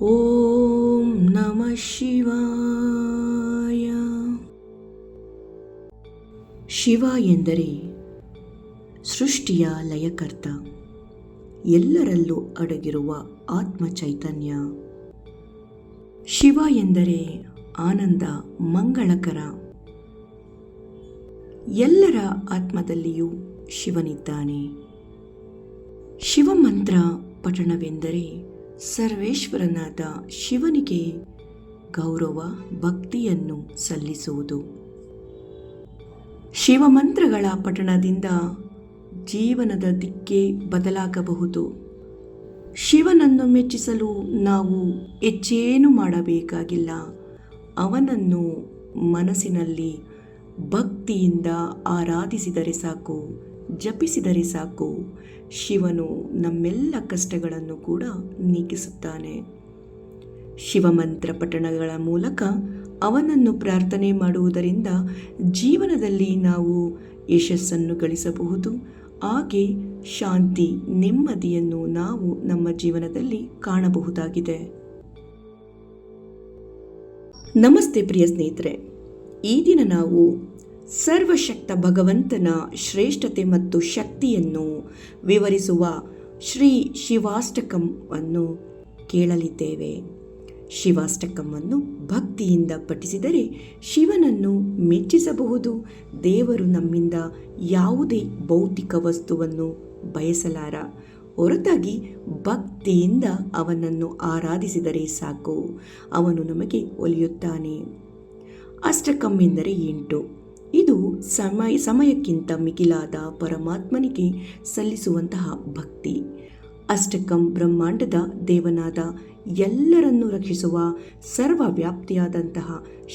ಓಂ ನಮಃ ಶಿವಾಯ. ಶಿವ ಎಂದರೆ ಸೃಷ್ಟಿಯ ಲಯಕರ್ತ, ಎಲ್ಲರಲ್ಲೂ ಅಡಗಿರುವ ಆತ್ಮ ಚೈತನ್ಯ. ಶಿವ ಎಂದರೆ ಆನಂದ, ಮಂಗಳಕರ. ಎಲ್ಲರ ಆತ್ಮದಲ್ಲಿಯೂ ಶಿವನಿದ್ದಾನೆ. ಶಿವಮಂತ್ರ ಪಠಣವೆಂದರೆ ಸರ್ವೇಶ್ವರನಾದ ಶಿವನಿಗೆ ಗೌರವ, ಭಕ್ತಿಯನ್ನು ಸಲ್ಲಿಸುವುದು. ಶಿವಮಂತ್ರಗಳ ಪಠಣದಿಂದ ಜೀವನದ ದಿಕ್ಕೇ ಬದಲಾಗಬಹುದು. ಶಿವನನ್ನು ಮೆಚ್ಚಿಸಲು ನಾವು ಹೆಚ್ಚೇನು ಮಾಡಬೇಕಾಗಿಲ್ಲ. ಅವನನ್ನು ಮನಸ್ಸಿನಲ್ಲಿ ಭಕ್ತಿಯಿಂದ ಆರಾಧಿಸಿದರೆ ಸಾಕು, ಜಪಿಸಿದರೆ ಸಾಕು. ಶಿವನು ನಮ್ಮೆಲ್ಲ ಕಷ್ಟಗಳನ್ನು ಕೂಡ ನೀಗಿಸುತ್ತಾನೆ. ಶಿವಮಂತ್ರ ಪಠಣಗಳ ಮೂಲಕ ಅವನನ್ನು ಪ್ರಾರ್ಥನೆ ಮಾಡುವುದರಿಂದ ಜೀವನದಲ್ಲಿ ನಾವು ಯಶಸ್ಸನ್ನು ಗಳಿಸಬಹುದು. ಹಾಗೆ ಶಾಂತಿ, ನೆಮ್ಮದಿಯನ್ನು ನಾವು ನಮ್ಮ ಜೀವನದಲ್ಲಿ ಕಾಣಬಹುದಾಗಿದೆ. ನಮಸ್ತೆ ಪ್ರಿಯ ಸ್ನೇಹಿತರೆ, ಈ ದಿನ ನಾವು ಸರ್ವಶಕ್ತ ಭಗವಂತನ ಶ್ರೇಷ್ಠತೆ ಮತ್ತು ಶಕ್ತಿಯನ್ನು ವಿವರಿಸುವ ಶ್ರೀ ಶಿವಾಷ್ಟಕವನ್ನು ಕೇಳಲಿದ್ದೇವೆ. ಶಿವಾಷ್ಟಕವನ್ನು ಭಕ್ತಿಯಿಂದ ಪಠಿಸಿದರೆ ಶಿವನನ್ನು ಮೆಚ್ಚಿಸಬಹುದು. ದೇವರು ನಮ್ಮಿಂದ ಯಾವುದೇ ಭೌತಿಕ ವಸ್ತುವನ್ನು ಬಯಸಲಾರ. ಹೊರತಾಗಿ ಭಕ್ತಿಯಿಂದ ಅವನನ್ನು ಆರಾಧಿಸಿದರೆ ಸಾಕು, ಅವನು ನಮಗೆ ಒಲಿಯುತ್ತಾನೆ. ಅಷ್ಟಕಂ ಎಂದರೆ 8. ಇದು ಸಮಯಕ್ಕಿಂತ ಮಿಗಿಲಾದ ಪರಮಾತ್ಮನಿಗೆ ಸಲ್ಲಿಸುವಂತಹ ಭಕ್ತಿ. ಅಷ್ಟಕಂ ಬ್ರಹ್ಮಾಂಡದ ದೇವನಾದ ಎಲ್ಲರನ್ನೂ ರಕ್ಷಿಸುವ ಸರ್ವವ್ಯಾಪ್ತಿಯಾದಂತಹ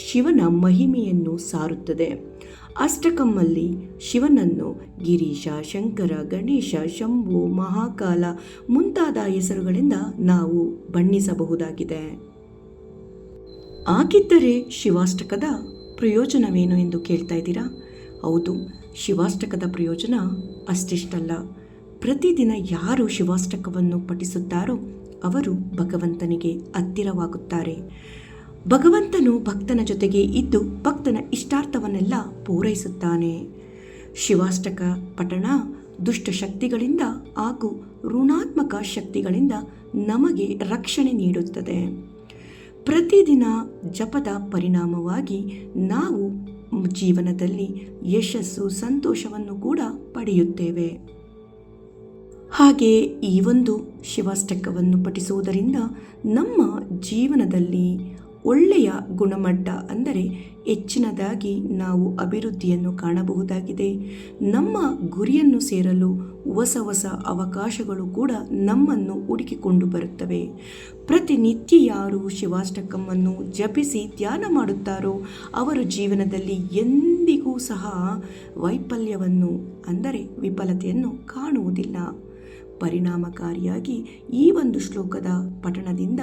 ಶಿವನ ಮಹಿಮೆಯನ್ನು ಸಾರುತ್ತದೆ. ಅಷ್ಟಕಮ್ಮಲ್ಲಿ ಶಿವನನ್ನು ಗಿರೀಶ, ಶಂಕರ, ಗಣೇಶ, ಶಂಭು, ಮಹಾಕಾಲ ಮುಂತಾದ ಹೆಸರುಗಳಿಂದ ನಾವು ಬಣ್ಣಿಸಬಹುದಾಗಿದೆ. ಹಾಗಿದ್ದರೆ ಶಿವಾಷ್ಟಕದ ಪ್ರಯೋಜನವೇನು ಎಂದು ಕೇಳ್ತಾ ಇದ್ದೀರಾ? ಹೌದು, ಶಿವಾಷ್ಟಕದ ಪ್ರಯೋಜನ ಅಷ್ಟಿಷ್ಟಲ್ಲ. ಪ್ರತಿದಿನ ಯಾರು ಶಿವಾಷ್ಟಕವನ್ನು ಪಠಿಸುತ್ತಾರೋ ಅವರು ಭಗವಂತನಿಗೆ ಹತ್ತಿರವಾಗುತ್ತಾರೆ. ಭಗವಂತನು ಭಕ್ತನ ಜೊತೆಗೆ ಇದ್ದು ಭಕ್ತನ ಇಷ್ಟಾರ್ಥವನ್ನೆಲ್ಲ ಪೂರೈಸುತ್ತಾನೆ. ಶಿವಾಷ್ಟಕ ಪಠಣ ದುಷ್ಟ ಶಕ್ತಿಗಳಿಂದ ಹಾಗೂ ಋಣಾತ್ಮಕ ಶಕ್ತಿಗಳಿಂದ ನಮಗೆ ರಕ್ಷಣೆ ನೀಡುತ್ತದೆ. ಪ್ರತಿದಿನ ಜಪದ ಪರಿಣಾಮವಾಗಿ ನಾವು ಜೀವನದಲ್ಲಿ ಯಶಸ್ಸು, ಸಂತೋಷವನ್ನು ಕೂಡ ಪಡೆಯುತ್ತೇವೆ. ಹಾಗೆ ಈ ಒಂದು ಶಿವಾಷ್ಟಕವನ್ನು ಪಠಿಸುವುದರಿಂದ ನಮ್ಮ ಜೀವನದಲ್ಲಿ ಒಳ್ಳೆಯ ಗುಣಮಟ್ಟ, ಅಂದರೆ ಹೆಚ್ಚಿನದಾಗಿ ನಾವು ಅಭಿವೃದ್ಧಿಯನ್ನು ಕಾಣಬಹುದಾಗಿದೆ. ನಮ್ಮ ಗುರಿಯನ್ನು ಸೇರಲು ಹೊಸ ಹೊಸ ಅವಕಾಶಗಳು ಕೂಡ ನಮ್ಮನ್ನು ಹುಡುಕಿಕೊಂಡು ಬರುತ್ತವೆ. ಪ್ರತಿನಿತ್ಯ ಯಾರು ಶಿವಾಷ್ಟಕವನ್ನು ಜಪಿಸಿ ಧ್ಯಾನ ಮಾಡುತ್ತಾರೋ ಅವರ ಜೀವನದಲ್ಲಿ ಎಂದಿಗೂ ಸಹ ವೈಫಲ್ಯವನ್ನು, ಅಂದರೆ ವಿಫಲತೆಯನ್ನು ಕಾಣುವುದಿಲ್ಲ. ಪರಿಣಾಮಕಾರಿಯಾಗಿ ಈ ಒಂದು ಶ್ಲೋಕದ ಪಠಣದಿಂದ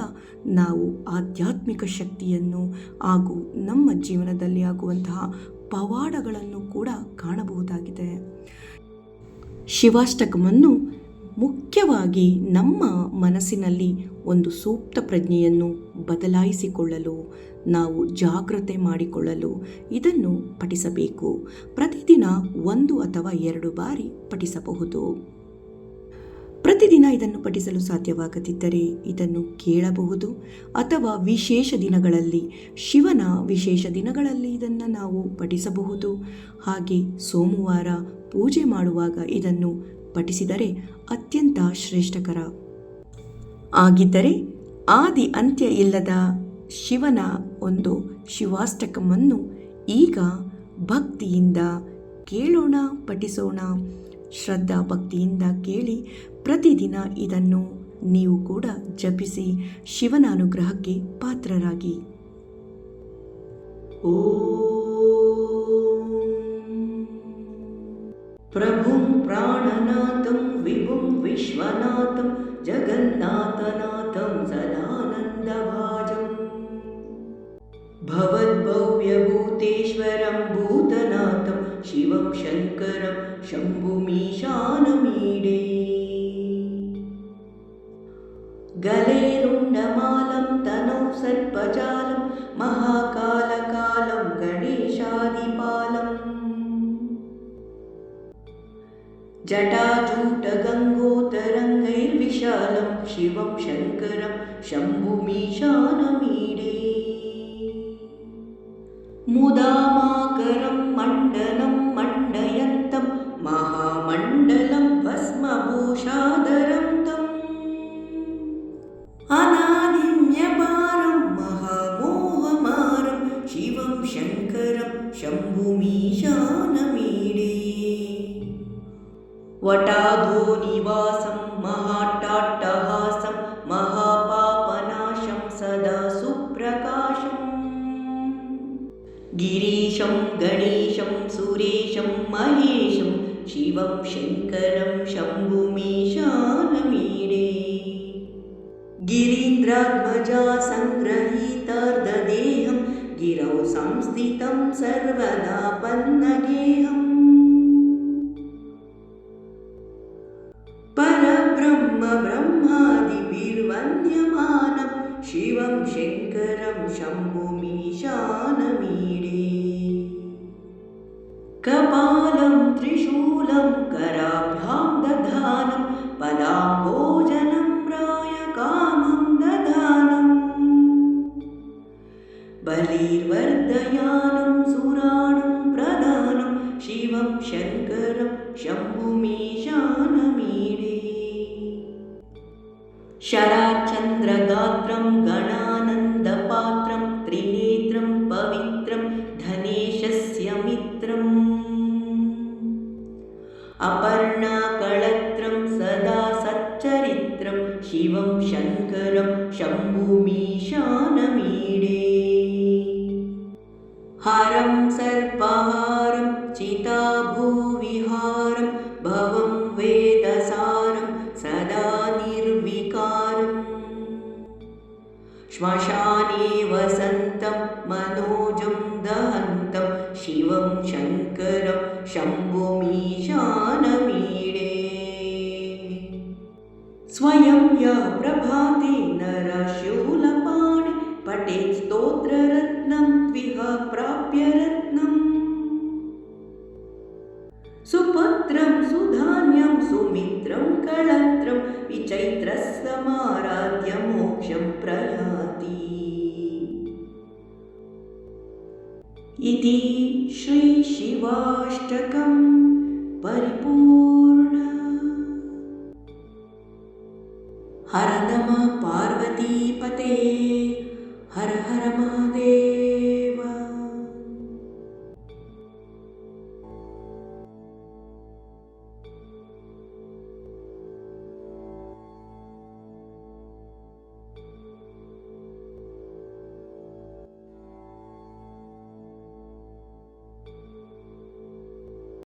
ನಾವು ಆಧ್ಯಾತ್ಮಿಕ ಶಕ್ತಿಯನ್ನು ಹಾಗೂ ನಮ್ಮ ಜೀವನದಲ್ಲಿ ಆಗುವಂತಹ ಪವಾಡಗಳನ್ನು ಕೂಡ ಕಾಣಬಹುದಾಗಿದೆ. ಶಿವಾಷ್ಟಕವನ್ನು ಮುಖ್ಯವಾಗಿ ನಮ್ಮ ಮನಸ್ಸಿನಲ್ಲಿ ಒಂದು ಸೂಕ್ತ ಪ್ರಜ್ಞೆಯನ್ನು ಬದಲಾಯಿಸಿಕೊಳ್ಳಲು, ನಾವು ಜಾಗೃತೆ ಮಾಡಿಕೊಳ್ಳಲು ಇದನ್ನು ಪಠಿಸಬೇಕು. ಪ್ರತಿದಿನ 1 ಅಥವಾ 2 ಬಾರಿ ಪಠಿಸಬಹುದು. ಪ್ರತಿದಿನ ಇದನ್ನು ಪಠಿಸಲು ಸಾಧ್ಯವಾಗದಿದ್ದರೆ ಇದನ್ನು ಕೇಳಬಹುದು, ಅಥವಾ ವಿಶೇಷ ದಿನಗಳಲ್ಲಿ, ಶಿವನ ವಿಶೇಷ ದಿನಗಳಲ್ಲಿ ಇದನ್ನು ನಾವು ಪಠಿಸಬಹುದು. ಹಾಗೆ ಸೋಮವಾರ ಪೂಜೆ ಮಾಡುವಾಗ ಇದನ್ನು ಪಠಿಸಿದರೆ ಅತ್ಯಂತ ಶ್ರೇಷ್ಠಕರ. ಆಗಿದ್ದರೆ ಆದಿ ಅಂತ್ಯ ಇಲ್ಲದ ಶಿವನ ಒಂದು ಶಿವಾಷ್ಟಕವನ್ನು ಈಗ ಭಕ್ತಿಯಿಂದ ಕೇಳೋಣ, ಪಠಿಸೋಣ. ಶ್ರದ್ಧಾ ಭಕ್ತಿಯಿಂದ ಕೇಳಿ ಪ್ರತಿದಿನ ಇದನ್ನು ನೀವು ಕೂಡ ಜಪಿಸಿ ಶಿವನ ಅನುಗ್ರಹಕ್ಕೆ ಪಾತ್ರರಾಗಿ. ಓಂ ಪ್ರಭುಂ ಪ್ರಾಣನಾಥಂ ವಿಭುಂ ವಿಶ್ವನಾಥಂ ಜಗನ್ನಾಥನಾಥಂ ಸದಾನಂದಭಾಜಂ ಭವದ್ಭವ್ಯಭೂತೇಶ್ವರಂ ಭೂತನಾಥಂ ಶಿವಂ ಶಂಕರಂ ಶಂಭುಮೀಶಾನಮೀಡೇ ಗಲೇರುಂಡಮಾಲಂ सर्वजालं महाकालकालं गणेशादिपालम् जटाजूटगङ्गोतरङ्गैर्विशालं शिवं शङ्करं शम्भुमीशानमीडे मुदामाकरं मण्डलं मण्डयन्तं महामण्डलं भस्मभूषाधरं तम् अनादिन्यपारं महामोहमारं शिवं शङ्करं शम्भुमीशानमीडे वटाधोनिवासं महाट्टाट्टहासं महापापनाशं सदा सुप्रकाशम् गिरीशं गणेशं सुरेशं महेशं शिवं शङ्करं शम्भुमीशानमीडे गिरीन्द्रात्मजा सङ्ग्रहीतार्धदेहं गिरौ संस्थितं सर्वदा पन्नगेहम् परब्रह्म ब्रह्मादिभिर्वन्द्यमानं शिवं शङ्करं शम्भुमीशानमीडे कपालं त्रिशूलं कराभ्यां दधानं पदाम्बोजनं प्रायकामं दधानम् बलिर्वर्धयानं सुराणं प्रदानं शिवं शङ्करं शम्भुमीशानमीडे शराचन्द्रगात्रं गणानन्दपात्रं त्रिनेत्रं पवित्रं धनेशस्य मित्रम् अपर्णाकळत्रं सदा सच्चरित्रं शिवं शङ्करं शम्भुमीशानमीडे हरं सर्पहारं चिताभूविहारं भवं वेदसारं सदा निर्विकारम् श्मशाने वसन्तं मनोजं दहन्तं शिवं शङ्करं शम्भुमीशानमीडे स्वयं यः प्रभाते नरशूलपाणि पठेत् स्तोत्ररत्नं त्विह प्राप्य रत्नम् सुपुत्रं सुधान्यं सुमित्रं कळत्रं विचैत्रस्समाराध्य मोक्षं प्रयाति इति श्रीशिवाष्टकं परिपूर्ण हर नमः पार्वतीपते हर हर महादेव।